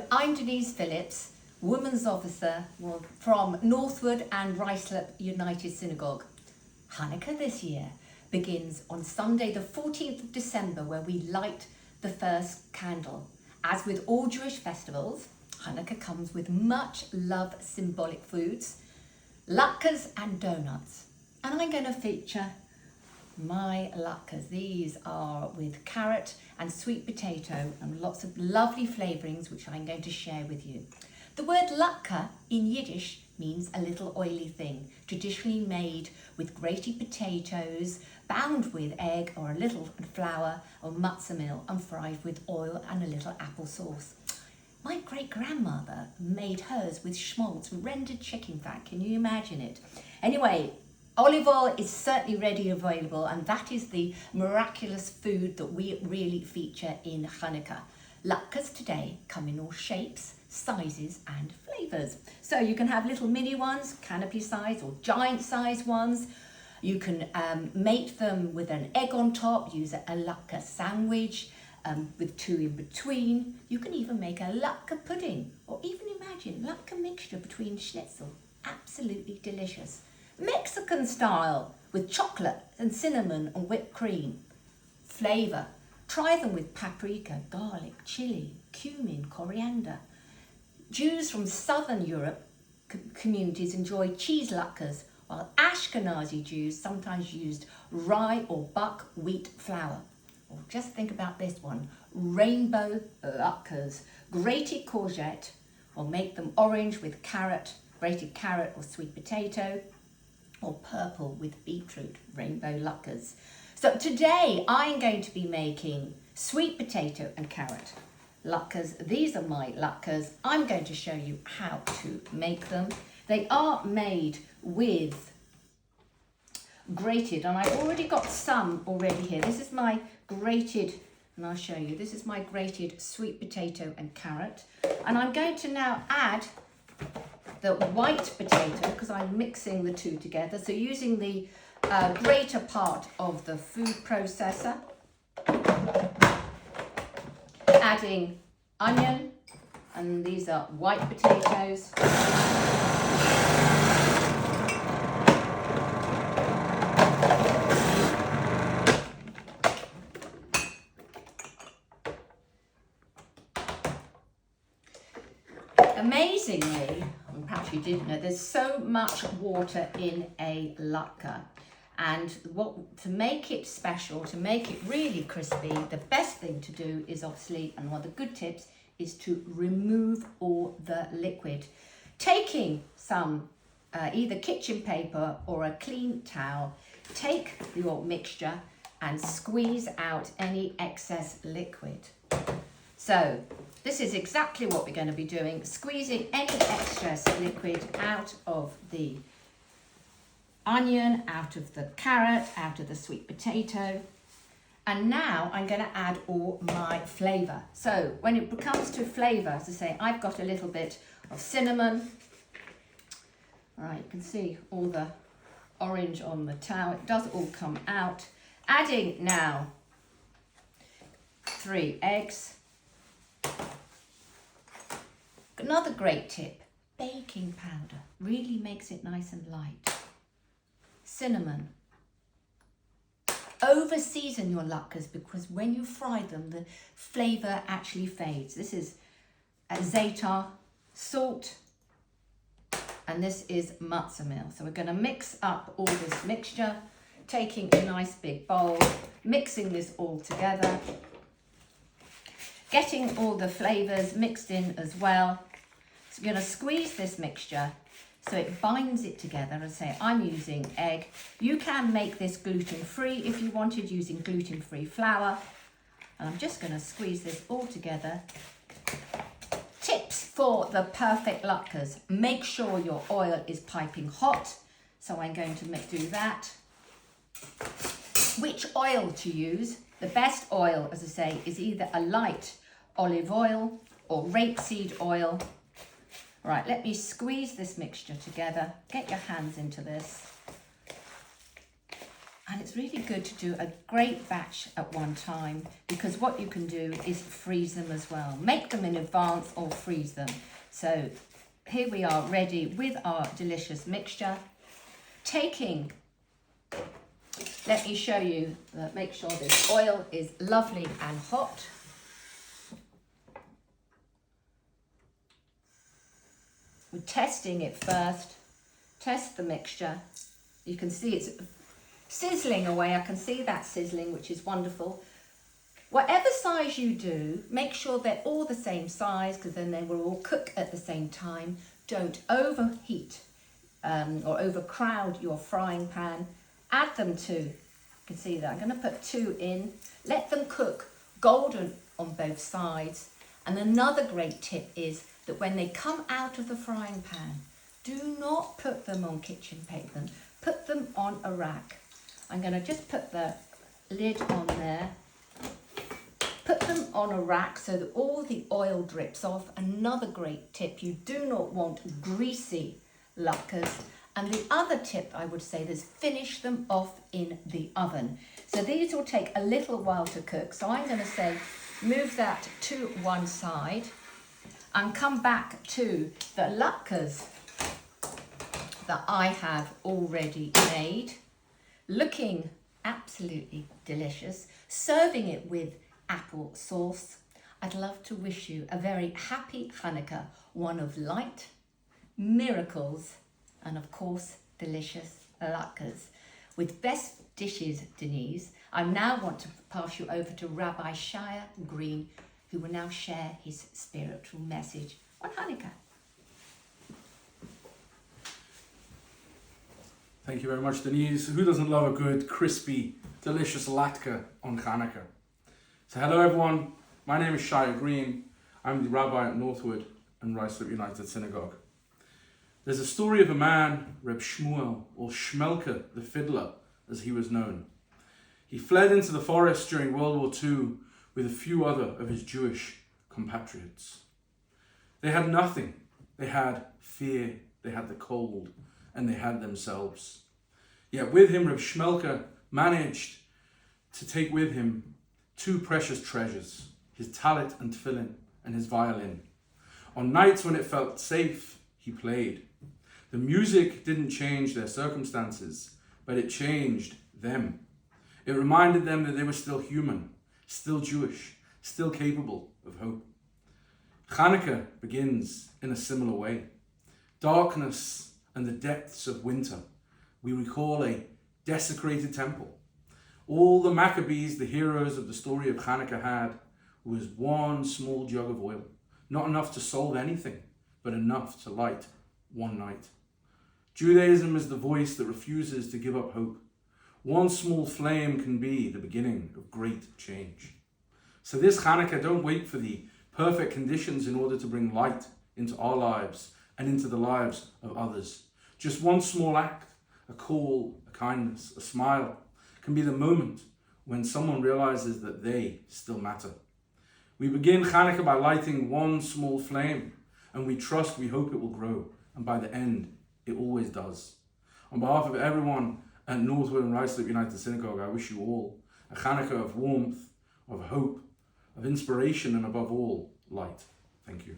I'm Denise Phillips, Women's Officer from Northwood and Ruislip United Synagogue. Chanukah this year begins on Sunday the 14th of December, where we light the first candle. As with all Jewish festivals, Chanukah comes with much loved symbolic foods, latkes and donuts. And I'm going to feature my latkes. These are with carrot and sweet potato and lots of lovely flavourings which I'm going to share with you. The word latke in Yiddish means a little oily thing, traditionally made with grated potatoes, bound with egg or a little flour or matzah meal and fried with oil and a little applesauce. My great-grandmother made hers with schmaltz, rendered chicken fat. Can you imagine it? Anyway, olive oil is certainly ready and available, and that is the miraculous food that we really feature in Chanukah. Latkes today come in all shapes, sizes and flavours. So you can have little mini ones, canopy size or giant size ones. You can make them with an egg on top, use a latke sandwich with two in between. You can even make a latke pudding, or even imagine latke mixture between schnitzel. Absolutely delicious. Mexican style with chocolate and cinnamon and whipped cream. Flavour. Try them with paprika, garlic, chilli, cumin, coriander. Jews from southern Europe communities enjoy cheese latkes, while Ashkenazi Jews sometimes used rye or buckwheat flour. Or just think about this one, rainbow latkes, grated courgette, or make them orange with carrot, grated carrot or sweet potato, or purple with beetroot, rainbow latkes. So today I'm going to be making sweet potato and carrot latkes. These are my latkes. I'm going to show you how to make them. They are made with grated, and I've already got some already here. This is my grated, and I'll show you. This is my grated sweet potato and carrot. And I'm going to now add the white potato because I'm mixing the two together. So using the greater part of the food processor, adding onion, and these are white potatoes. Amazingly, and perhaps you didn't know, there's so much water in a latke. And to make it special, to make it really crispy, the best thing to do is obviously, and one of the good tips, is to remove all the liquid. Taking some either kitchen paper or a clean towel, take your mixture and squeeze out any excess liquid. So this is exactly what we're going to be doing, squeezing any excess liquid out of the onion, out of the carrot, out of the sweet potato. And now I'm going to add all my flavour. So when it comes to flavour, as I say, I've got a little bit of cinnamon. All right, you can see all the orange on the towel. It does all come out. Adding now 3 eggs. Another great tip, baking powder really makes it nice and light. Cinnamon. Over season your latkes because when you fry them, the flavour actually fades. This is za'atar, salt, and this is matzah meal. So we're going to mix up all this mixture, taking a nice big bowl, mixing this all together, getting all the flavours mixed in as well. So we're going to squeeze this mixture so it binds it together. As I say, I'm using egg. You can make this gluten-free if you wanted, using gluten-free flour. And I'm just going to squeeze this all together. Tips for the perfect latkes. Make sure your oil is piping hot. So I'm going to do that. Which oil to use? The best oil, as I say, is either a light olive oil or rapeseed oil. Right, let me squeeze this mixture together. Get your hands into this. And And it's really good to do a great batch at one time, because what you can do is freeze them as well. Make them in advance or freeze them. So here we are ready with our delicious mixture. Let me show you, make sure this oil is lovely and hot. We're testing it first. Test the mixture. You can see it's sizzling away. I can see that sizzling, which is wonderful. Whatever size you do, make sure they're all the same size, because then they will all cook at the same time. Don't overheat or overcrowd your frying pan. Add them to, you can see that. I'm going to put 2 in. Let them cook golden on both sides. And another great tip is that when they come out of the frying pan, do not put them on kitchen paper. Put them on a rack. I'm going to just put the lid on there. Put them on a rack so that all the oil drips off. Another great tip, you do not want greasy latkes. And the other tip I would say is finish them off in the oven. So these will take a little while to cook. So I'm going to say move that to one side and come back to the latkes that I have already made. Looking absolutely delicious. Serving it with applesauce. I'd love to wish you a very happy Chanukah, one of light, miracles, and of course, delicious latkes. With best dishes, Denise, I now want to pass you over to Rabbi Green, who will now share his spiritual message on Chanukah. Thank you very much, Denise. Who doesn't love a good, crispy, delicious latke on Chanukah? So hello everyone, my name is Rabbi Green. I'm the rabbi at Northwood Ruislip United Synagogue. There's a story of a man, Reb Shmuel, or Shmelke the fiddler, as he was known. He fled into the forest during World War II with a few other of his Jewish compatriots. They had nothing. They had fear, they had the cold, and they had themselves. Yet with him, Reb Shmelke managed to take with him 2 precious treasures, his talit and tefillin, and his violin. On nights when it felt safe, he played. The music didn't change their circumstances, but it changed them. It reminded them that they were still human, still Jewish, still capable of hope. Chanukah begins in a similar way. Darkness and the depths of winter. We recall a desecrated temple. All the Maccabees, the heroes of the story of Chanukah, had was one small jug of oil. Not enough to solve anything, but enough to light one night. Judaism is the voice that refuses to give up hope. One small flame can be the beginning of great change. So this Chanukah, don't wait for the perfect conditions in order to bring light into our lives and into the lives of others. Just one small act, a call, a kindness, a smile, can be the moment when someone realizes that they still matter. We begin Chanukah by lighting one small flame, and we trust, we hope it will grow, and by the end, it always does. On behalf of everyone at Northwood Ruislip United Synagogue, I wish you all a Chanukah of warmth, of hope, of inspiration, and above all, light. Thank you.